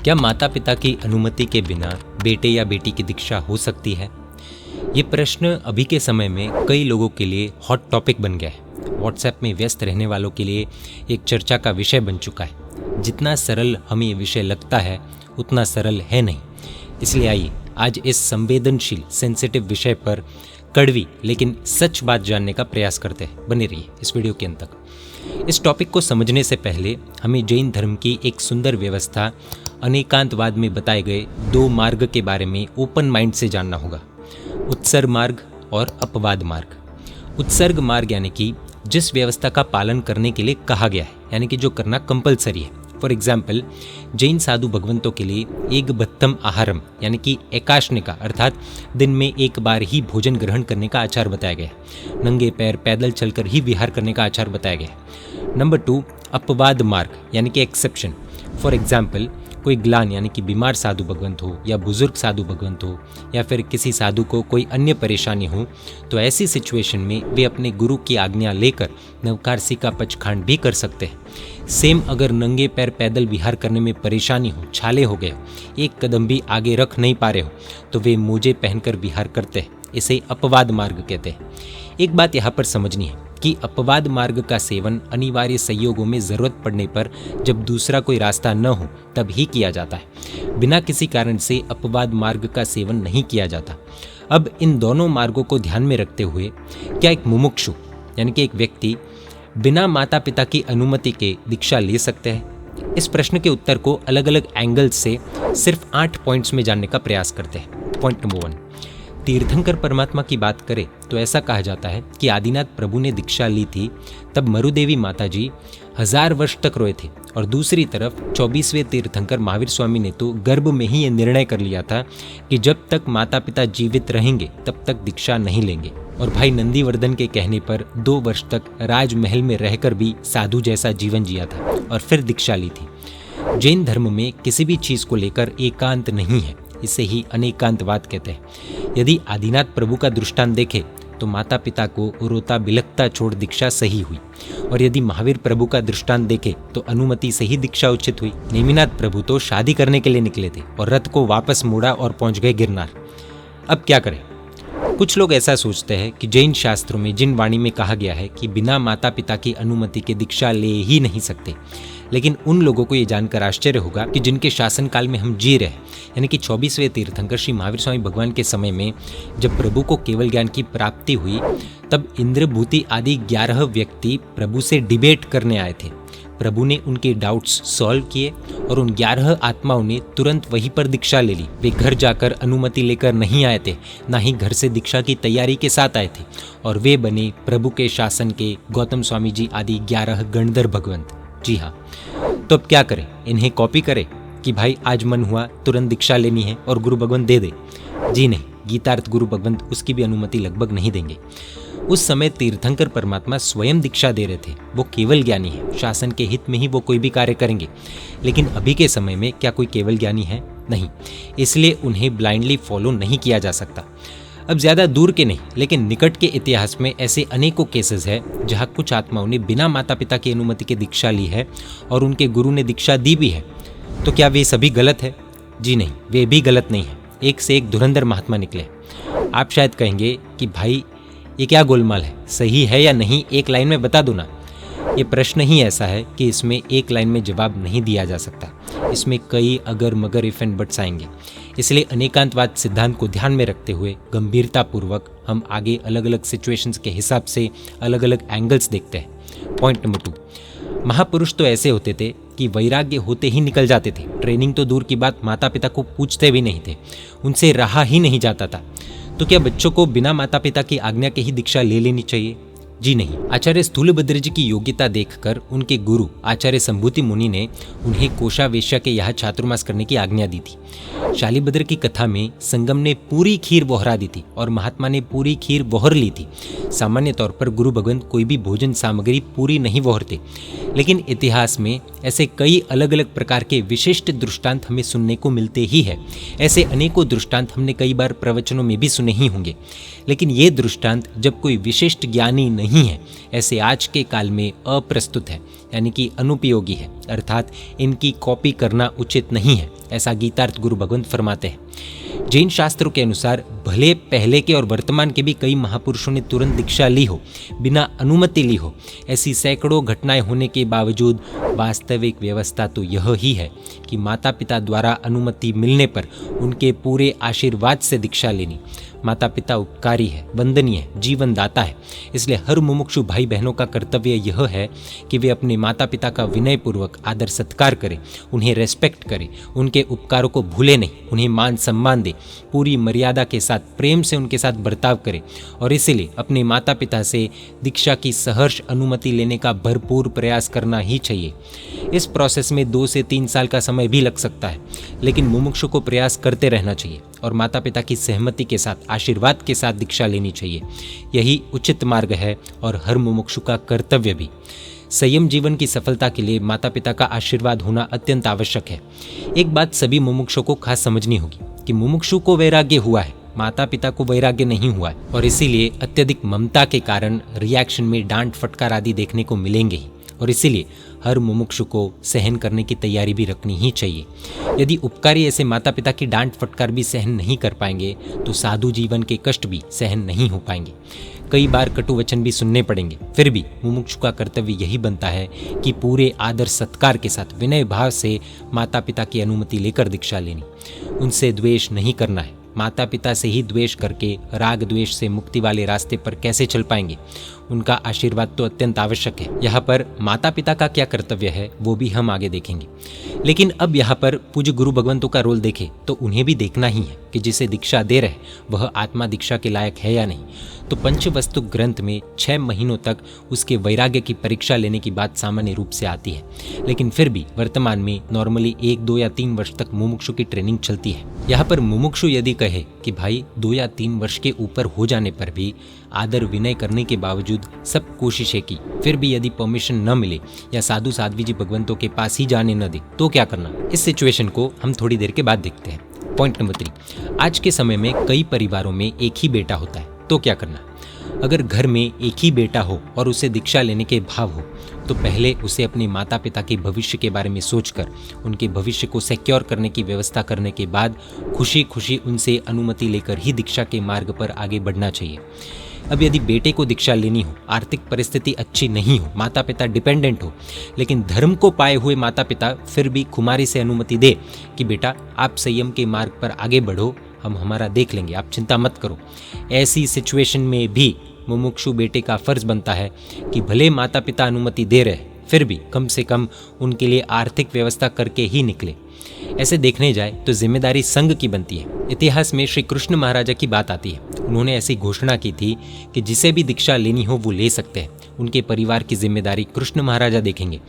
क्या माता पिता की अनुमति के बिना बेटे या बेटी की दीक्षा हो सकती है? ये प्रश्न अभी के समय में कई लोगों के लिए हॉट टॉपिक बन गया है। व्हाट्सएप में व्यस्त रहने वालों के लिए एक चर्चा का विषय बन चुका है। जितना सरल हमें ये विषय लगता है उतना सरल है नहीं। इसलिए आइए आज इस संवेदनशील सेंसिटिव विषय पर कड़वी लेकिन सच बात जानने का प्रयास करते हैं। बने रहिए इस वीडियो के अंत तक। इस टॉपिक को समझने से पहले हमें जैन धर्म की एक सुंदर व्यवस्था अनेकांतवाद में बताए गए दो मार्ग के बारे में ओपन माइंड से जानना होगा, उत्सर्ग मार्ग और अपवाद मार्ग। उत्सर्ग मार्ग यानी कि जिस व्यवस्था का पालन करने के लिए कहा गया है, यानी कि जो करना कंपलसरी है। फॉर एग्जाम्पल, जैन साधु भगवंतों के लिए एक बत्तम आहारम यानी कि एकाशनिका अर्थात दिन में एक बार ही भोजन ग्रहण करने का आचार बताया गया है। नंगे पैर पैदल चलकर ही विहार करने का आचार बताया गया है। नंबर 2, अपवाद मार्ग यानी कि एक्सेप्शन। फॉर एग्जाम्पल, कोई ग्लान यानी कि बीमार साधु भगवंत हो या बुजुर्ग साधु भगवंत हो या फिर किसी साधु को कोई अन्य परेशानी हो, तो ऐसी सिचुएशन में वे अपने गुरु की आज्ञा लेकर नवकारसी का पचखांड भी कर सकते हैं। सेम अगर नंगे पैर पैदल विहार करने में परेशानी हो, छाले हो गए, एक कदम भी आगे रख नहीं पा रहे हो, तो वे मोजे पहनकर विहार करते हैं। इसे अपवाद मार्ग कहते हैं। एक बात यहाँ पर समझनी है कि अपवाद मार्ग का सेवन अनिवार्य संयोगों में जरूरत पड़ने पर, जब दूसरा कोई रास्ता न हो तब ही किया जाता है। बिना किसी कारण से अपवाद मार्ग का सेवन नहीं किया जाता। अब इन दोनों मार्गों को ध्यान में रखते हुए क्या एक मुमुक्षु यानी कि एक व्यक्ति बिना माता पिता की अनुमति के दीक्षा ले सकते हैं? इस प्रश्न के उत्तर को अलग अलग एंगल्स से सिर्फ 8 पॉइंट्स में जानने का प्रयास करते हैं। पॉइंट नंबर 1, तीर्थंकर परमात्मा की बात करें तो ऐसा कहा जाता है कि आदिनाथ प्रभु ने दीक्षा ली थी तब मरुदेवी माता जी 1000 वर्ष तक रोए थे, और दूसरी तरफ 24वें तीर्थंकर महावीर स्वामी ने तो गर्भ में ही ये निर्णय कर लिया था कि जब तक माता पिता जीवित रहेंगे तब तक दीक्षा नहीं लेंगे। और भाई नंदीवर्धन के कहने पर 2 वर्ष तक राजमहल में रहकर भी साधु जैसा जीवन जिया था और फिर दीक्षा ली थी। जैन धर्म में किसी भी चीज को लेकर एकांत नहीं है, इसे ही अनेकांतवाद कहते हैं। यदि आदिनाथ प्रभु का दृष्टांत देखें तो माता पिता को रोता बिलखता छोड़ दीक्षा सही हुई, और यदि महावीर प्रभु का दृष्टांत देखें तो अनुमति से ही दीक्षा उचित हुई। नेमिनाथ प्रभु तो शादी करने के लिए निकले थे और रथ को वापस मोड़ा और पहुंच गए गिरनार। अब क्या करें? कुछ लोग ऐसा सोचते हैं कि जैन शास्त्रों में जिन वाणी में कहा गया है कि बिना माता पिता की अनुमति के दीक्षा ले ही नहीं सकते, लेकिन उन लोगों को ये जानकर आश्चर्य होगा कि जिनके शासन काल में हम जी रहे, यानी कि 24वें तीर्थंकर श्री महावीर स्वामी भगवान के समय में जब प्रभु को केवल ज्ञान की प्राप्ति हुई, तब इंद्रभूति आदि 11 व्यक्ति प्रभु से डिबेट करने आए थे। प्रभु ने उनके डाउट्स सॉल्व किए और उन 11 आत्माओं ने तुरंत वहीं पर दीक्षा ले ली। वे घर जाकर अनुमति लेकर नहीं आए थे, ना ही घर से दीक्षा की तैयारी के साथ आए थे, और वे बने प्रभु के शासन के गौतम स्वामी जी आदि 11 गणधर भगवंत। जी हाँ, तो अब क्या करें? इन्हें कॉपी करें कि भाई आज मन हुआ तुरंत दीक्षा लेनी है और गुरु भगवंत दे दे? जी नहीं, गीतार्थ गुरु भगवंत उसकी भी अनुमति लगभग नहीं देंगे। उस समय तीर्थंकर परमात्मा स्वयं दीक्षा दे रहे थे। वो केवल ज्ञानी है, शासन के हित में ही वो कोई भी कार्य करेंगे। लेकिन अभी के समय में क्या कोई केवल ज्ञानी है? नहीं, इसलिए उन्हें ब्लाइंडली फॉलो नहीं किया जा सकता। अब ज़्यादा दूर के नहीं, लेकिन निकट के इतिहास में ऐसे अनेकों केसेस हैं जहां कुछ आत्माओं ने बिना माता पिता की अनुमति के दीक्षा ली है और उनके गुरु ने दीक्षा दी भी है। तो क्या वे सभी गलत है? जी नहीं, वे भी गलत नहीं है। एक से एक धुरंधर महात्मा निकले। आप शायद कहेंगे कि भाई ये क्या गोलमाल है, सही है या नहीं, एक लाइन में बता दो ना। ये प्रश्न ही ऐसा है कि इसमें एक लाइन में जवाब नहीं दिया जा सकता। इसमें कई अगर मगर इफ एंड बट्स आएंगे। इसलिए अनेकांतवाद सिद्धांत को ध्यान में रखते हुए गंभीरतापूर्वक हम आगे अलग अलग सिचुएशंस के हिसाब से अलग अलग एंगल्स देखते हैं। पॉइंट नंबर 2, महापुरुष तो ऐसे होते थे कि वैराग्य होते ही निकल जाते थे। ट्रेनिंग तो दूर की बात, माता पिता को पूछते भी नहीं थे, उनसे रहा ही नहीं जाता था। तो क्या बच्चों को बिना माता पिता की आज्ञा के ही दीक्षा ले लेनी चाहिए? जी नहीं। आचार्य स्थूलभद्र जी की योग्यता देखकर उनके गुरु आचार्य संभूति मुनि ने उन्हें कोषावेश्या के यहाँ चातुर्मास करने की आज्ञा दी थी। शालिभद्र की कथा में संगम ने पूरी खीर बोहरा दी थी और महात्मा ने पूरी खीर बोहर ली थी। सामान्य तौर पर गुरु भगवंत कोई भी भोजन सामग्री पूरी नहीं बोहरते, लेकिन इतिहास में ऐसे कई अलग अलग प्रकार के विशिष्ट दृष्टांत हमें सुनने को मिलते ही है। ऐसे अनेकों दृष्टांत हमने कई बार प्रवचनों में भी सुने ही होंगे, लेकिन ये दृष्टांत जब कोई विशिष्ट ज्ञानी नहीं नहीं है, ऐसे आज के काल में अप्रस्तुत है, यानी कि अनुपयोगी है, अर्थात इनकी कॉपी करना उचित नहीं है, ऐसा गीतार्थ गुरु भगवंत फरमाते हैं। जैन शास्त्रों के अनुसार भले पहले के और वर्तमान के भी कई महापुरुषों ने तुरंत दीक्षा ली हो, बिना अनुमति ली हो, ऐसी सैकड़ों घटनाएं होने के बावजूद वास्तविक व्यवस्था तो यह ही है कि माता पिता द्वारा अनुमति मिलने पर उनके पूरे आशीर्वाद से दीक्षा लेनी। माता पिता उपकारी है, वंदनीय है, जीवन दाता है, इसलिए हर मुमुक्षु भाई बहनों का कर्तव्य यह है कि वे अपने माता पिता का विनयपूर्वक आदर सत्कार करें, उन्हें रेस्पेक्ट करें, उनके उपकारों को भूले नहीं, उन्हें मान सम्मान दें, पूरी मर्यादा के साथ प्रेम से उनके साथ बर्ताव करें और इसीलिए अपने माता पिता से दीक्षा की सहर्ष अनुमति लेने का भरपूर प्रयास करना ही चाहिए। इस प्रोसेस में 2 से 3 साल का समय भी लग सकता है, लेकिन मुमुक्षु को प्रयास करते रहना चाहिए और माता पिता की सहमति के साथ, आशीर्वाद के साथ दीक्षा लेनी चाहिए। यही उचित मार्ग है और हर मुमुक्षु का कर्तव्य भी। संयम जीवन की सफलता के लिए माता पिता का आशीर्वाद होना अत्यंत आवश्यक है। एक बात सभी मुमुक्षु को खास समझनी होगी कि मुमुक्षु को वैराग्य हुआ है, माता पिता को वैराग्य नहीं हुआ है और इसीलिए अत्यधिक ममता के कारण रिएक्शन में डांट फटकार आदि देखने को मिलेंगे ही और इसीलिए हर मुमुक्षु को सहन करने की तैयारी भी रखनी ही चाहिए। यदि उपकारी ऐसे माता पिता की डांट फटकार भी सहन नहीं कर पाएंगे तो साधु जीवन के कष्ट भी सहन नहीं हो पाएंगे, कई बार कटु वचन भी सुनने पड़ेंगे। फिर भी मुमुक्षु का कर्तव्य यही बनता है कि पूरे आदर सत्कार के साथ विनय भाव से माता पिता की अनुमति लेकर दीक्षा लेनी। उनसे द्वेष नहीं करना है। माता पिता से ही द्वेष करके राग द्वेष से मुक्ति वाले रास्ते पर कैसे चल पाएंगे? उनका आशीर्वाद तो अत्यंत आवश्यक है। यहाँ पर माता पिता का क्या कर्तव्य है वो भी हम आगे देखेंगे, लेकिन अब यहाँ पर पूज्य गुरु भगवंतों का रोल देखें तो उन्हें भी देखना ही है कि जिसे दीक्षा दे रहे वह आत्मा दीक्षा के लायक है या नहीं। तो पंचवस्तु ग्रंथ में 6 महीनों तक उसके वैराग्य की परीक्षा लेने की बात सामान्य रूप से आती है, लेकिन फिर भी वर्तमान में नॉर्मली 1, 2 या 3 वर्ष तक मुमुक्षु की ट्रेनिंग चलती है। यहाँ पर मुमुक्षु यदि कहे कि भाई 2 या 3 वर्ष के ऊपर हो जाने पर भी आदर विनय करने के बावजूद सब कोशिशें की, फिर भी यदि परमिशन न मिले या साधु साध्वी जी भगवंतों के पास ही जाने न दे तो क्या करना? इस सिचुएशन को हम थोड़ी देर के बाद देखते हैं। पॉइंट नंबर 3, आज के समय में कई परिवारों में एक ही बेटा होता है, तो क्या करना? अगर घर में एक ही बेटा हो और उसे दीक्षा लेने के भाव हो तो पहले उसे अपने माता पिता के भविष्य के बारे में सोचकर उनके भविष्य को सिक्योर करने की व्यवस्था करने के बाद खुशी खुशी उनसे अनुमति लेकर ही दीक्षा के मार्ग पर आगे बढ़ना चाहिए। अब यदि बेटे को दीक्षा लेनी हो, आर्थिक परिस्थिति अच्छी नहीं हो, माता पिता डिपेंडेंट हो, लेकिन धर्म को पाए हुए माता पिता फिर भी खुमारी से अनुमति दे कि बेटा आप संयम के मार्ग पर आगे बढ़ो, हम हमारा देख लेंगे, आप चिंता मत करो, ऐसी सिचुएशन में भी मुमुक्षु बेटे का फर्ज बनता है कि भले माता पिता अनुमति दे रहे फिर भी कम से कम उनके लिए आर्थिक व्यवस्था करके ही निकले। ऐसे देखने जाए तो जिम्मेदारी संघ की बनती है। इतिहास में श्री कृष्ण महाराजा की बात आती है। उन्होंने ऐसी घोषणा की थी कि जिसे भी दीक्षा लेनी हो वो ले सकते हैं, उनके परिवार की जिम्मेदारी कृष्ण महाराजा देखेंगे।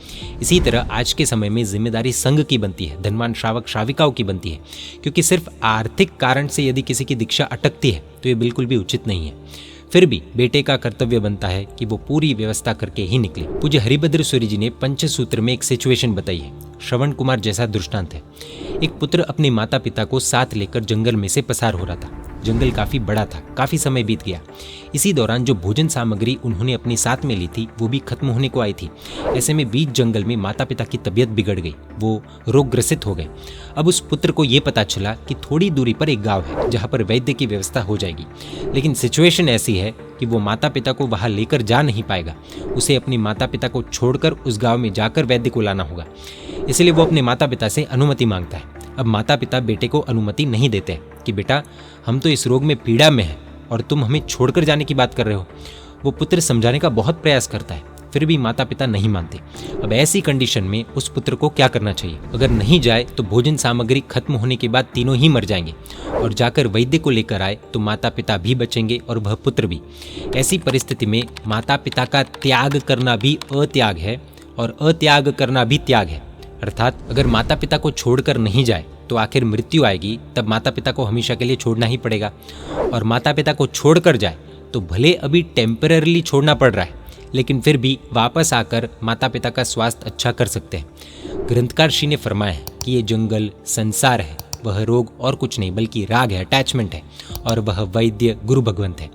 इसी तरह आज के समय में जिम्मेदारी संघ की बनती है, धनवान श्रावक श्राविकाओं की बनती है, क्योंकि सिर्फ आर्थिक कारण से यदि किसी की दीक्षा अटकती है तो ये बिल्कुल भी उचित नहीं है। फिर भी बेटे का कर्तव्य बनता है कि वो पूरी व्यवस्था करके ही निकले। पूज्य हरिभद्र सूरी जी ने पंचसूत्र में एक सिचुएशन बताई है, श्रवण कुमार जैसा दृष्टांत है। एक पुत्र अपने माता पिता को साथ लेकर जंगल में से पसार हो रहा था। जंगल काफी बड़ा था, काफी समय बीत गया। इसी दौरान जो भोजन सामग्री उन्होंने अपने साथ में ली थी वो भी खत्म होने को आई थी। ऐसे में बीच जंगल में माता पिता की तबीयत बिगड़ गई, वो रोगग्रसित हो गए। अब उस पुत्र को ये पता चला कि थोड़ी दूरी पर एक गांव है जहाँ पर वैद्य की व्यवस्था हो जाएगी, लेकिन सिचुएशन ऐसी है कि वो माता पिता को वहां लेकर जा नहीं पाएगा। उसे अपने माता पिता को छोड़कर उस गांव में जाकर वैद्य को लाना होगा। इसलिए वो अपने माता पिता से अनुमति मांगता है। अब माता पिता बेटे को अनुमति नहीं देते कि बेटा हम तो इस रोग में पीड़ा में हैं और तुम हमें छोड़कर जाने की बात कर रहे हो। वो पुत्र समझाने का बहुत प्रयास करता है, फिर भी माता पिता नहीं मानते। अब ऐसी कंडीशन में उस पुत्र को क्या करना चाहिए? अगर नहीं जाए तो भोजन सामग्री खत्म होने के बाद तीनों ही मर जाएंगे, और जाकर वैद्य को लेकर आए तो माता पिता भी बचेंगे और वह पुत्र भी। ऐसी परिस्थिति में माता पिता का त्याग करना भी अत्याग है और अत्याग करना भी त्याग है। अर्थात अगर माता पिता को छोड़कर नहीं जाए तो आखिर मृत्यु आएगी, तब माता पिता को हमेशा के लिए छोड़ना ही पड़ेगा। और माता पिता को छोड़कर जाए तो भले अभी टेम्पररीली छोड़ना पड़ रहा है, लेकिन फिर भी वापस आकर माता पिता का स्वास्थ्य अच्छा कर सकते हैं। ग्रंथकार श्री ने फरमाया है कि ये जंगल संसार है, वह रोग और कुछ नहीं बल्कि राग है, अटैचमेंट है, और वह वैद्य गुरु भगवंत है।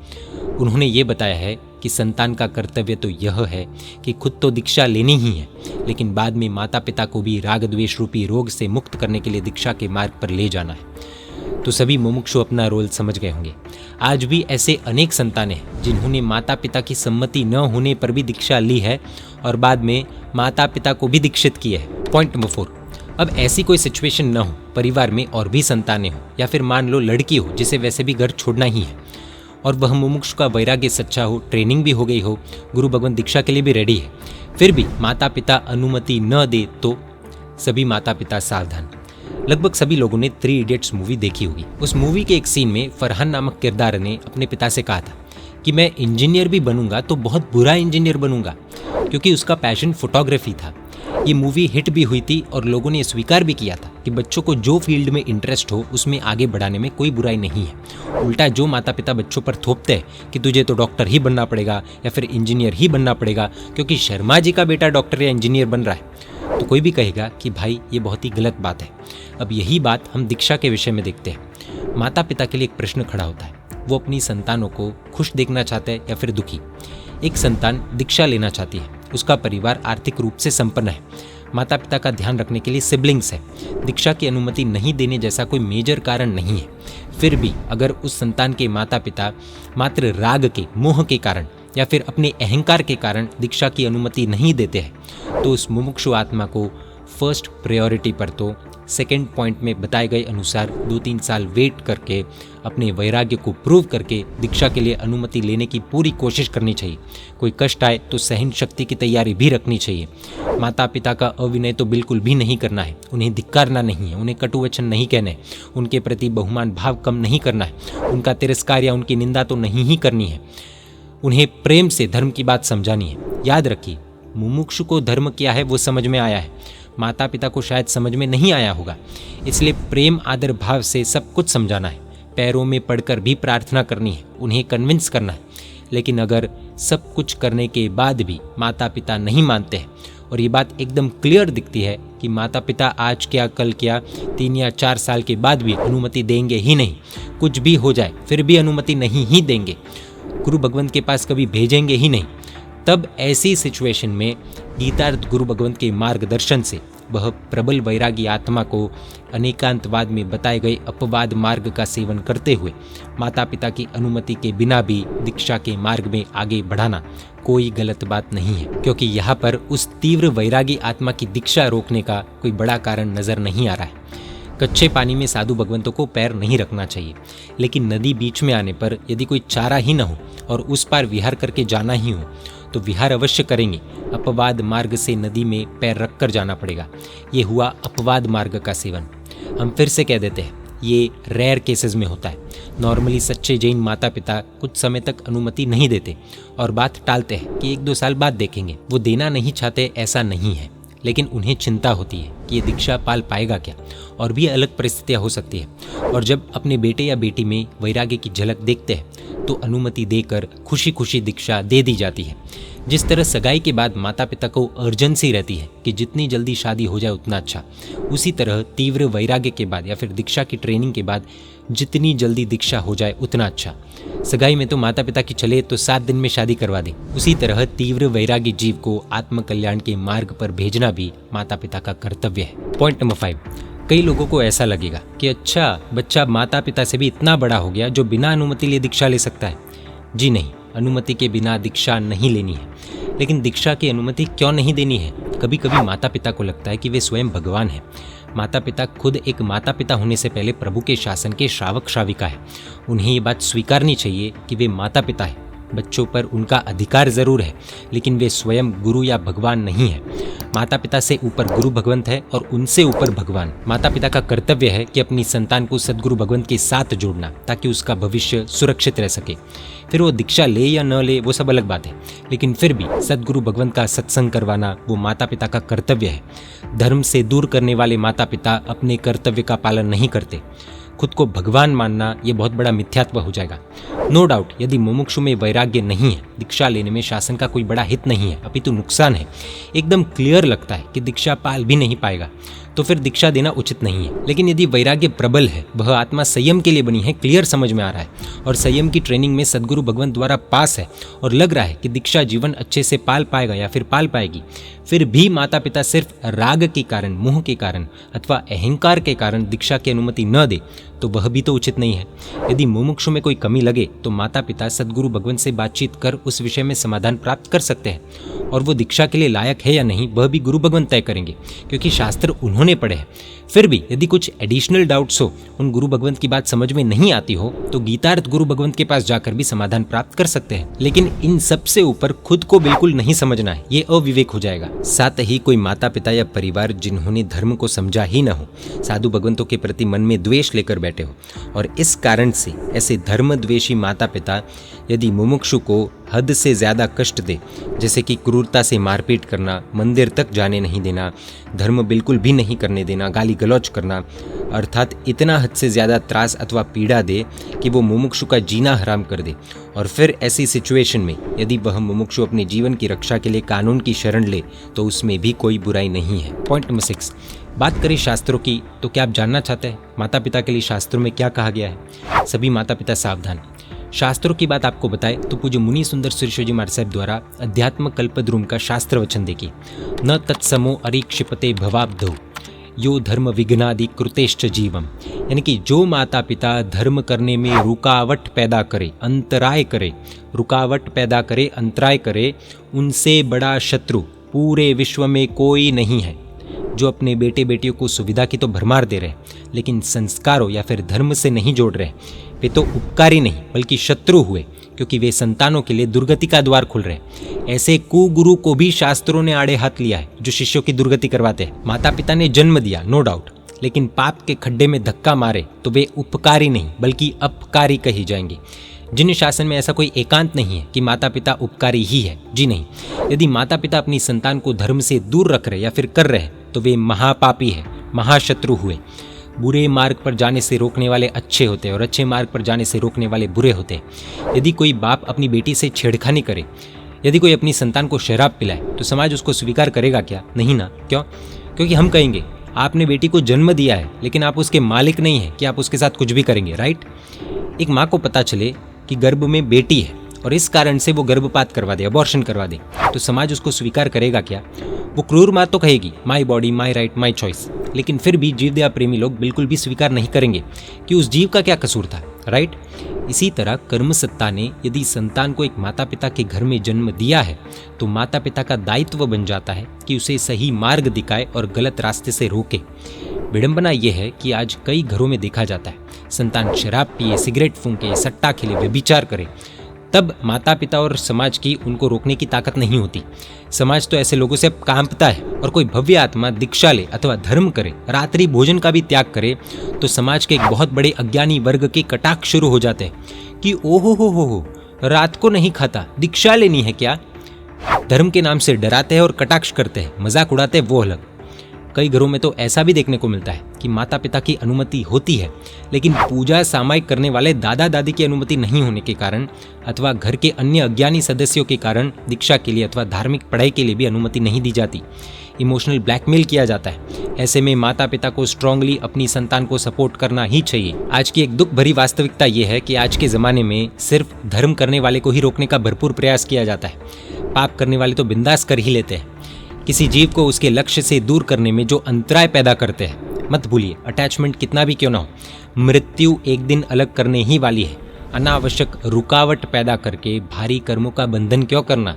उन्होंने ये बताया है कि संतान का कर्तव्य तो यह है कि खुद तो दीक्षा लेनी ही है, लेकिन बाद में माता पिता को भी राग द्वेष रूपी रोग से मुक्त करने के लिए दीक्षा के मार्ग पर ले जाना है। तो सभी मुमुक्षु अपना रोल समझ गए होंगे। आज भी ऐसे अनेक संतानें हैं जिन्होंने माता पिता की सम्मति न होने पर भी दीक्षा ली है और बाद में माता पिता को भी दीक्षित किया है। पॉइंट नंबर 4, अब ऐसी कोई सिचुएशन न हो, परिवार में और भी संतानें हो या फिर मान लो लड़की हो जिसे वैसे भी घर छोड़ना ही है और वह मुमुक्षु का वैराग्य सच्चा हो, ट्रेनिंग भी हो गई हो, गुरु भगवान दीक्षा के लिए भी रेडी है, फिर भी माता पिता अनुमति न दे तो सभी माता पिता सावधान। लगभग सभी लोगों ने 3 इडियट्स मूवी देखी होगी। उस मूवी के एक सीन में फरहान नामक किरदार ने अपने पिता से कहा था कि मैं इंजीनियर भी बनूंगा तो बहुत बुरा इंजीनियर बनूंगा, क्योंकि उसका पैशन फोटोग्राफी था। ये मूवी हिट भी हुई थी और लोगों ने स्वीकार भी किया था कि बच्चों को जो फील्ड में इंटरेस्ट हो उसमें आगे बढ़ाने में कोई बुराई नहीं है। उल्टा जो माता पिता बच्चों पर थोपते हैं कि तुझे तो डॉक्टर ही बनना पड़ेगा या फिर इंजीनियर ही बनना पड़ेगा क्योंकि शर्मा जी का बेटा डॉक्टर या इंजीनियर बन रहा है, तो कोई भी कहेगा कि भाई ये बहुत ही गलत बात है। अब यही बात हम दीक्षा के विषय में देखते हैं। माता पिता के लिए एक प्रश्न खड़ा होता है, वो अपनी संतानों को खुश देखना चाहते हैं या फिर दुखी। एक संतान दीक्षा लेना चाहती है, उसका परिवार आर्थिक रूप से संपन्न है, माता पिता का ध्यान रखने के लिए सिबलिंग्स है, दीक्षा की अनुमति नहीं देने जैसा कोई मेजर कारण नहीं है। फिर भी अगर उस संतान के माता पिता मात्र राग के, मोह के कारण या फिर अपने अहंकार के कारण दीक्षा की अनुमति नहीं देते हैं तो उस मुमुक्षु आत्मा को फर्स्ट प्रायोरिटी पर तो सेकेंड पॉइंट में बताए गए अनुसार 2-3 साल वेट करके अपने वैराग्य को प्रूव करके दीक्षा के लिए अनुमति लेने की पूरी कोशिश करनी चाहिए। कोई कष्ट आए तो सहन शक्ति की तैयारी भी रखनी चाहिए। माता पिता का अविनय तो बिल्कुल भी नहीं करना है, उन्हें धिक्कारना नहीं है, उन्हें कटु वचन नहीं कहने हैं, उनके प्रति बहुमान भाव कम नहीं करना है, उनका तिरस्कार या उनकी निंदा तो नहीं ही करनी है। उन्हें प्रेम से धर्म की बात समझानी है। याद रखिए, मुमुक्षु को धर्म क्या है वो समझ में आया है, माता पिता को शायद समझ में नहीं आया होगा, इसलिए प्रेम आदर भाव से सब कुछ समझाना है। पैरों में पड़कर भी प्रार्थना करनी है, उन्हें कन्विंस करना है। लेकिन अगर सब कुछ करने के बाद भी माता पिता नहीं मानते हैं और ये बात एकदम क्लियर दिखती है कि माता पिता आज क्या कल क्या 3 या 4 साल के बाद भी अनुमति देंगे ही नहीं, कुछ भी हो जाए फिर भी अनुमति नहीं ही देंगे, गुरु भगवंत के पास कभी भेजेंगे ही नहीं, तब ऐसी सिचुएशन में गीतार्थ गुरु भगवंत के मार्गदर्शन से वह प्रबल वैरागी आत्मा को अनेकांतवाद में बताए गए अपवाद मार्ग का सेवन करते हुए माता पिता की अनुमति के बिना भी दीक्षा के मार्ग में आगे बढ़ाना कोई गलत बात नहीं है, क्योंकि यहाँ पर उस तीव्र वैरागी आत्मा की दीक्षा रोकने का कोई बड़ा कारण नजर नहीं आ रहा है। कच्चे पानी में साधु भगवंतों को पैर नहीं रखना चाहिए, लेकिन नदी बीच में आने पर यदि कोई चारा ही न हो और उस पार विहार करके जाना ही हो तो विहार अवश्य करेंगे। अपवाद मार्ग से नदी में पैर रख कर जाना पड़ेगा। ये हुआ अपवाद मार्ग का सेवन। हम फिर से कह देते हैं, ये रेयर केसेस में होता है। नॉर्मली सच्चे जैन माता पिता कुछ समय तक अनुमति नहीं देते और बात टालते हैं कि 1-2 साल बाद देखेंगे। वो देना नहीं चाहते ऐसा नहीं है, लेकिन उन्हें चिंता होती है कि ये दीक्षा पाल पाएगा क्या, और भी अलग परिस्थितियाँ हो सकती है। और जब अपने बेटे या बेटी में वैराग्य की झलक देखते हैं तो अनुमति देकर खुशी खुशी दीक्षा दे दी जाती है। जिस तरह सगाई के बाद माता पिता को अर्जेंसी रहती है कि जितनी जल्दी शादी हो जाए उतना अच्छा, उसी तरह तीव्र वैराग्य के बाद या फिर दीक्षा की ट्रेनिंग के बाद जितनी जल्दी दीक्षा हो जाए उतना अच्छा। सगाई में तो माता पिता की चले तो 7 दिन में शादी करवा दें, उसी तरह तीव्र वैरागी जीव को आत्मकल्याण के मार्ग पर भेजना भी माता पिता का कर्तव्य है। पॉइंट नंबर 5, कई लोगों को ऐसा लगेगा कि अच्छा बच्चा माता पिता से भी इतना बड़ा हो गया जो बिना अनुमति लिए दीक्षा ले सकता है। जी नहीं, अनुमति के बिना दीक्षा नहीं लेनी है। लेकिन दीक्षा की अनुमति क्यों नहीं देनी है? कभी कभी माता पिता को लगता है कि वे स्वयं भगवान हैं। माता पिता खुद एक माता पिता होने से पहले प्रभु के शासन के श्रावक श्राविका है। उन्हें ये बात स्वीकारनी चाहिए कि वे माता पिता हैं। बच्चों पर उनका अधिकार जरूर है, लेकिन वे स्वयं गुरु या भगवान नहीं है। माता पिता से ऊपर गुरु भगवंत है और उनसे ऊपर भगवान। माता पिता का कर्तव्य है कि अपनी संतान को सदगुरु भगवंत के साथ जोड़ना, ताकि उसका भविष्य सुरक्षित रह सके। फिर वो दीक्षा ले या न ले वो सब अलग बात है, लेकिन फिर भी सदगुरु भगवंत का सत्संग करवाना वो माता पिता का कर्तव्य है। धर्म से दूर करने वाले माता पिता अपने कर्तव्य का पालन नहीं करते। खुद को भगवान मानना ये बहुत बड़ा मिथ्यात्व हो जाएगा। नो डाउट, यदि मुमुक्षु में वैराग्य नहीं है, दीक्षा लेने में शासन का कोई बड़ा हित नहीं है, अपितु नुकसान है। एकदम क्लियर लगता है कि दीक्षा पाल भी नहीं पाएगा। तो फिर दीक्षा देना उचित नहीं है। लेकिन यदि वैराग्य प्रबल है, वह आत्मा संयम के लिए बनी है, क्लियर समझ में आ रहा है और संयम की ट्रेनिंग में सदगुरु भगवान द्वारा पास है और लग रहा है कि दीक्षा जीवन अच्छे से पाल पाएगा या फिर पाल पाएगी, फिर भी माता पिता सिर्फ राग के कारण, मोह के कारण अथवा अहंकार के कारण दीक्षा की अनुमति न दे तो वह भी तो उचित नहीं है। यदि मुमुक्षु में कोई कमी लगे तो माता पिता सदगुरु भगवान से बातचीत कर उस विषय में समाधान प्राप्त कर सकते हैं और वो दीक्षा के लिए लायक है या नहीं वह भी गुरु भगवान तय करेंगे, क्योंकि शास्त्र उन्होंने पढ़े हैं। फिर भी यदि कुछ एडिशनल डाउट्स हो, उन गुरु भगवंत की बात समझ में नहीं आती हो, तो गीतार्थ गुरु भगवंत के पास जाकर भी समाधान प्राप्त कर सकते हैं। लेकिन इन सबसे ऊपर खुद को बिल्कुल नहीं समझना है, ये अविवेक हो जाएगा। साथ ही कोई माता पिता या परिवार जिन्होंने धर्म को समझा ही न हो, साधु भगवंतों के प्रति मन में द्वेष लेकर बैठे हो और इस कारण से ऐसे धर्म द्वेषी माता पिता यदि मुमुक्षु को हद से ज्यादा कष्ट दे, जैसे कि क्रूरता से मारपीट करना, मंदिर तक जाने नहीं देना, धर्म बिल्कुल भी नहीं करने देना, गाली गलौज करना, अर्थात इतना हद से ज्यादा त्रास अथवा पीड़ा दे कि वो मुमुक्षु का जीना हराम कर दे, और फिर ऐसी सिचुएशन में यदि वह मुमुक्षु अपने जीवन की रक्षा के लिए कानून की शरण ले तो उसमें भी कोई बुराई नहीं है। पॉइंट नंबर 6, बात करें शास्त्रों की, तो क्या आप जानना चाहते हैं माता पिता के लिए शास्त्रों में क्या कहा गया है? सभी माता पिता सावधान, शास्त्रों की बात आपको बताए तो पूज्य मुनि सुंदर सुरेश्वर जी महाराज साहब द्वारा अध्यात्म कल्पद्रुम का शास्त्र वचन देखिए, न तत्समो अरिक्षिपते भवाब्धौ यो धर्म विघ्नादि कृतेश्च जीवम। यानी कि जो माता पिता धर्म करने में रुकावट पैदा करे, अंतराय करे, रुकावट पैदा करे, अंतराय करे, उनसे बड़ा शत्रु पूरे विश्व में कोई नहीं है। जो अपने बेटे बेटियों को सुविधा की तो भरमार दे रहे हैं लेकिन संस्कारों या फिर धर्म से नहीं जोड़ रहे, वे तो उपकारी नहीं बल्कि शत्रु हुए, क्योंकि वे संतानों के लिए दुर्गति का द्वार खुल रहे हैं। ऐसे कुगुरु को भी शास्त्रों ने आड़े हाथ लिया है जो शिष्यों की दुर्गति करवाते हैं। माता पिता ने जन्म दिया, नो डाउट, लेकिन पाप के खड्डे में धक्का मारे तो वे उपकारी नहीं बल्कि अपकारी कही जाएंगे। जिन शासन में ऐसा कोई एकांत नहीं है कि माता पिता उपकारी ही है, जी नहीं। यदि माता पिता अपनी संतान को धर्म से दूर रख रहे या फिर कर रहे तो वे महापापी है, महाशत्रु हुए। बुरे मार्ग पर जाने से रोकने वाले अच्छे होते हैं और अच्छे मार्ग पर जाने से रोकने वाले बुरे होते हैं। यदि कोई बाप अपनी बेटी से छेड़खानी करे, यदि कोई अपनी संतान को शराब पिलाए तो समाज उसको स्वीकार करेगा क्या? नहीं ना। क्यों? क्योंकि हम कहेंगे आपने बेटी को जन्म दिया है लेकिन आप उसके मालिक नहीं है कि आप उसके साथ कुछ भी करेंगे, राइट। एक माँ को पता चले कि गर्भ में बेटी है और इस कारण से वो गर्भपात करवा दे, अबॉर्शन करवा दे, तो समाज उसको स्वीकार करेगा क्या? वो क्रूर माँ तो कहेगी my body my right my choice, लेकिन फिर भी जीव दया प्रेमी लोग बिल्कुल भी स्वीकार नहीं करेंगे कि उस जीव का क्या कसूर था, राइट। इसी तरह कर्म सत्ता ने यदि संतान को एक माता पिता के घर में जन्म दिया है तो माता पिता का दायित्व बन जाता है कि उसे सही मार्ग दिखाए और गलत रास्ते से रोके। विडंबना यह है कि आज कई घरों में देखा जाता है संतान शराब पिए, सिगरेट फूंके, सट्टा खेले, व्यभिचार करे, तब माता पिता और समाज की उनको रोकने की ताकत नहीं होती। समाज तो ऐसे लोगों से कांपता है और कोई भव्य आत्मा दीक्षा ले अथवा धर्म करे, रात्रि भोजन का भी त्याग करे, तो समाज के एक बहुत बड़े अज्ञानी वर्ग के कटाक्ष शुरू हो जाते हैं कि ओहो हो रात को नहीं खाता, दीक्षा लेनी है क्या? धर्म के नाम से डराते हैं और कटाक्ष करते हैं, मजाक उड़ाते हैं, वो अलग। कई घरों में तो ऐसा भी देखने को मिलता है कि माता पिता की अनुमति होती है लेकिन पूजा सामायिक करने वाले दादा दादी की अनुमति नहीं होने के कारण अथवा घर के अन्य अज्ञानी सदस्यों के कारण दीक्षा के लिए अथवा धार्मिक पढ़ाई के लिए भी अनुमति नहीं दी जाती। इमोशनल ब्लैकमेल किया जाता है। ऐसे में माता पिता को स्ट्रांगली अपनी संतान को सपोर्ट करना ही चाहिए। आज की एक दुख भरी वास्तविकता यह है कि आज के ज़माने में सिर्फ धर्म करने वाले को ही रोकने का भरपूर प्रयास किया जाता है। पाप करने वाले तो बिंदास कर ही लेते हैं। किसी जीव को उसके लक्ष्य से दूर करने में जो अंतराय पैदा करते हैं, मत भूलिए, अटैचमेंट कितना भी क्यों ना हो, मृत्यु एक दिन अलग करने ही वाली है। अनावश्यक रुकावट पैदा करके भारी कर्मों का बंधन क्यों करना?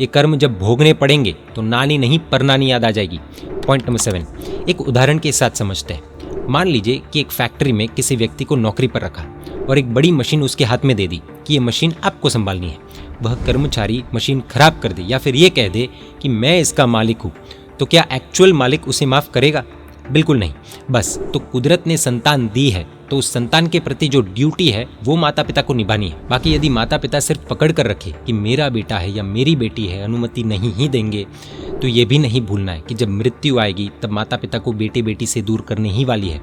ये कर्म जब भोगने पड़ेंगे तो नानी नहीं परनानी याद आ जाएगी। पॉइंट नंबर 7, एक उदाहरण के साथ समझते हैं। मान लीजिए कि एक फैक्ट्री में किसी व्यक्ति को नौकरी पर रखा और एक बड़ी मशीन उसके हाथ में दे दी कि ये मशीन आपको संभालनी है। वह कर्मचारी मशीन खराब कर दे या फिर ये कह दे कि मैं इसका मालिक हूँ, तो क्या एक्चुअल मालिक उसे माफ करेगा? बिल्कुल नहीं। बस तो कुदरत ने संतान दी है तो उस संतान के प्रति जो ड्यूटी है वो माता पिता को निभानी है। बाकी यदि माता पिता सिर्फ पकड़ कर रखे कि मेरा बेटा है या मेरी बेटी है, अनुमति नहीं ही देंगे, तो ये भी नहीं भूलना है कि जब मृत्यु आएगी तब माता पिता को बेटे बेटी से दूर करने ही वाली है।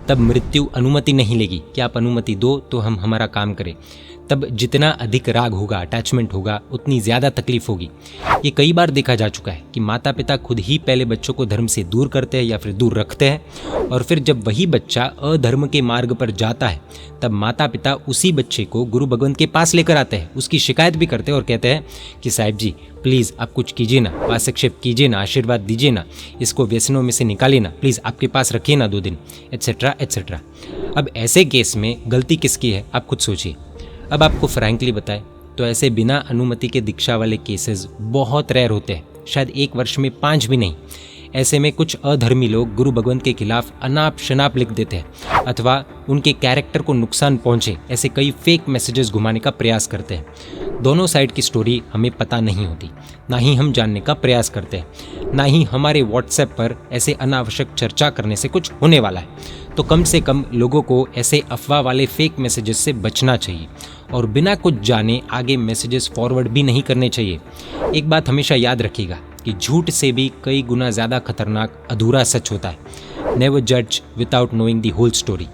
तब मृत्यु अनुमति नहीं लेगी कि आप अनुमति दो तो हम हमारा काम करें। तब जितना अधिक राग होगा, अटैचमेंट होगा, उतनी ज़्यादा तकलीफ होगी। ये कई बार देखा जा चुका है कि माता पिता खुद ही पहले बच्चों को धर्म से दूर करते हैं या फिर दूर रखते हैं, और फिर जब वही बच्चा अधर्म के मार्ग पर जाता है तब माता पिता उसी बच्चे को गुरु भगवंत के पास लेकर आते हैं, उसकी शिकायत भी करते हैं और कहते हैं कि साहिब जी प्लीज़ आप कुछ कीजिए ना, वासक्षेप कीजिए ना, आशीर्वाद दीजिए ना, इसको व्यसनों में से निकालिए ना, प्लीज़ आपके पास रखिए ना 2 दिन, एट्सेट्रा एट्सेट्रा। अब ऐसे केस में गलती किसकी है, आप खुद सोचिए। अब आपको फ्रैंकली बताएं तो ऐसे बिना अनुमति के दीक्षा वाले केसेस बहुत रेयर होते हैं, शायद 1 वर्ष में 5 भी नहीं। ऐसे में कुछ अधर्मी लोग गुरु भगवंत के खिलाफ अनाप शनाप लिख देते हैं अथवा उनके कैरेक्टर को नुकसान पहुंचे ऐसे कई फेक मैसेजेस घुमाने का प्रयास करते हैं। दोनों साइड की स्टोरी हमें पता नहीं होती, ना ही हम जानने का प्रयास करते हैं, ना ही हमारे व्हाट्सएप पर ऐसे अनावश्यक चर्चा करने से कुछ होने वाला है। तो कम से कम लोगों को ऐसे अफवाह वाले फेक मैसेजेस से बचना चाहिए और बिना कुछ जाने आगे मैसेजेस फॉरवर्ड भी नहीं करने चाहिए। एक बात हमेशा याद रखिएगा कि झूठ से भी कई गुना ज़्यादा खतरनाक अधूरा सच होता है। नेवर जज without knowing the whole story.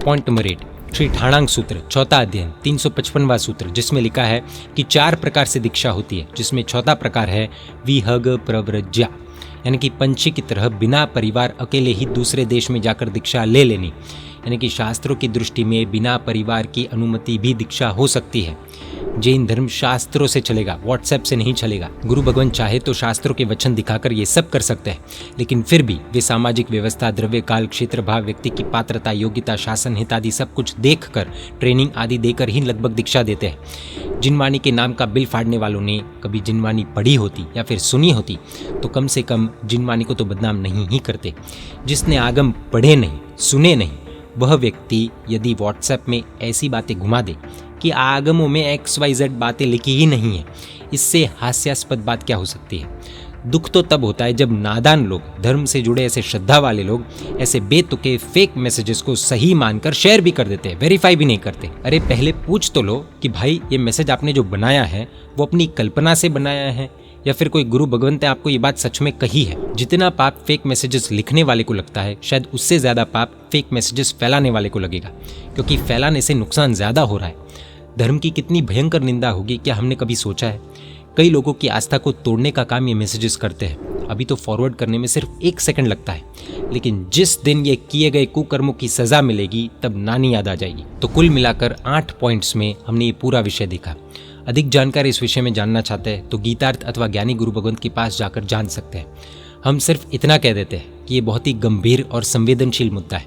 Point number 8, Shri Thanang Sutra, 4वां अध्ययन, 355वां सूत्र, जिसमें लिखा है कि 4 प्रकार से दीक्षा होती है, जिसमें 4था प्रकार है विहग प्रव्रज्या, यानी कि पंछी की तरह बिना परिवार अकेले ही दूसरे देश में जाकर दीक्षा ले लेनी। यानी कि शास्त्रों की दृष्टि में बिना परिवार की अनुमति भी दीक्षा हो सकती है। जैन धर्म शास्त्रों से चलेगा, व्हाट्सएप से नहीं चलेगा। गुरु भगवान चाहे तो शास्त्रों के वचन दिखाकर ये सब कर सकते हैं, लेकिन फिर भी वे सामाजिक व्यवस्था, द्रव्य काल, क्षेत्र भाव, व्यक्ति की पात्रता, योग्यता, शासन हित आदि सब कुछ देखकर, ट्रेनिंग आदि देकर ही लगभग दीक्षा देते हैं। जिनवाणी के नाम का बिल फाड़ने वालों ने कभी जिनवाणी पढ़ी होती या फिर सुनी होती तो कम से कम जिनवाणी को तो बदनाम नहीं ही करते। जिसने आगम पढ़े नहीं, सुने नहीं, वह व्यक्ति यदि व्हाट्सएप में ऐसी बातें घुमा दे कि आगमों में XYZ बातें लिखी ही नहीं है, इससे हास्यास्पद बात क्या हो सकती है। दुख तो तब होता है जब नादान लोग, धर्म से जुड़े ऐसे श्रद्धा वाले लोग ऐसे बेतुके फेक मैसेजेस को सही मानकर शेयर भी कर देते हैं, वेरीफाई भी नहीं करते। अरे पहले पूछ तो लो कि भाई ये मैसेज आपने जो बनाया है वो अपनी कल्पना से बनाया है या फिर कोई गुरु भगवंत ने आपको ये बात सच में कही है। जितना पाप फेक मैसेजेस लिखने वाले को लगता है, शायद उससे ज़्यादा पाप फेक मैसेजेस फैलाने वाले को लगेगा, क्योंकि फैलाने से नुकसान ज़्यादा हो रहा है। धर्म की कितनी भयंकर निंदा होगी, क्या हमने कभी सोचा है? कई लोगों की आस्था को तोड़ने का काम ये मैसेजेस करते हैं। अभी तो फॉरवर्ड करने में सिर्फ 1 सेकंड लगता है, लेकिन जिस दिन ये किए गए कुकर्मों की सज़ा मिलेगी तब नानी याद आ जाएगी। तो कुल मिलाकर 8 पॉइंट्स में हमने ये पूरा विषय देखा। अधिक जानकारी इस विषय में जानना चाहते हैं तो गीतार्थ अथवा ज्ञानी गुरु भगवंत के पास जाकर जान सकते हैं। हम सिर्फ इतना कह देते हैं कि ये बहुत ही गंभीर और संवेदनशील मुद्दा है।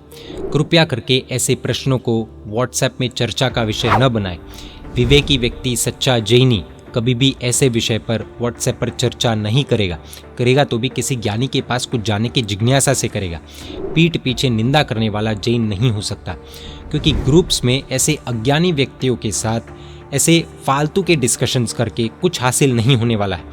कृपया करके ऐसे प्रश्नों को व्हाट्सएप में चर्चा का विषय न बनाएं। विवेकी व्यक्ति, सच्चा जैनी कभी भी ऐसे विषय पर व्हाट्सएप पर चर्चा नहीं करेगा तो भी किसी ज्ञानी के पास कुछ जानने की जिज्ञासा से करेगा। पीठ पीछे निंदा करने वाला जैन नहीं हो सकता, क्योंकि ग्रुप्स में ऐसे अज्ञानी व्यक्तियों के साथ ऐसे फालतू के डिस्कशंस करके कुछ हासिल नहीं होने वाला है,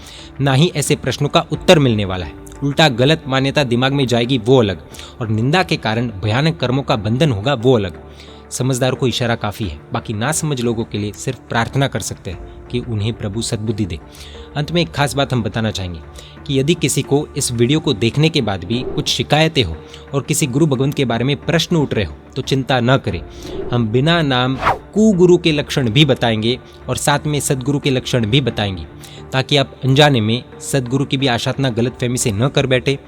ना ही ऐसे प्रश्नों का उत्तर मिलने वाला है। उल्टा गलत मान्यता दिमाग में जाएगी वो अलग, और निंदा के कारण भयानक कर्मों का बंधन होगा वो अलग। समझदार को इशारा काफ़ी है, बाकी ना समझ लोगों के लिए सिर्फ प्रार्थना कर सकते हैं कि उन्हें प्रभु सद्बुद्धि दे। अंत में एक खास बात हम बताना चाहेंगे कि यदि किसी को इस वीडियो को देखने के बाद भी कुछ शिकायतें हो और किसी गुरु भगवंत के बारे में प्रश्न उठ रहे हो तो चिंता न करें। हम बिना नाम कुगुरु के लक्षण भी बताएंगे और साथ में सदगुरु के लक्षण भी बताएंगे, ताकि आप अनजाने में सदगुरु की भी आशातना गलतफहमी से न कर बैठे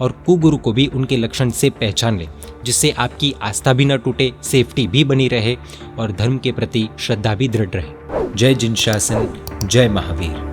और कुगुरु को भी उनके लक्षण से पहचान ले, जिससे आपकी आस्था भी न टूटे, सेफ्टी भी बनी रहे और धर्म के प्रति श्रद्धा भी दृढ़ रहे। जय जिन शासन, जय महावीर।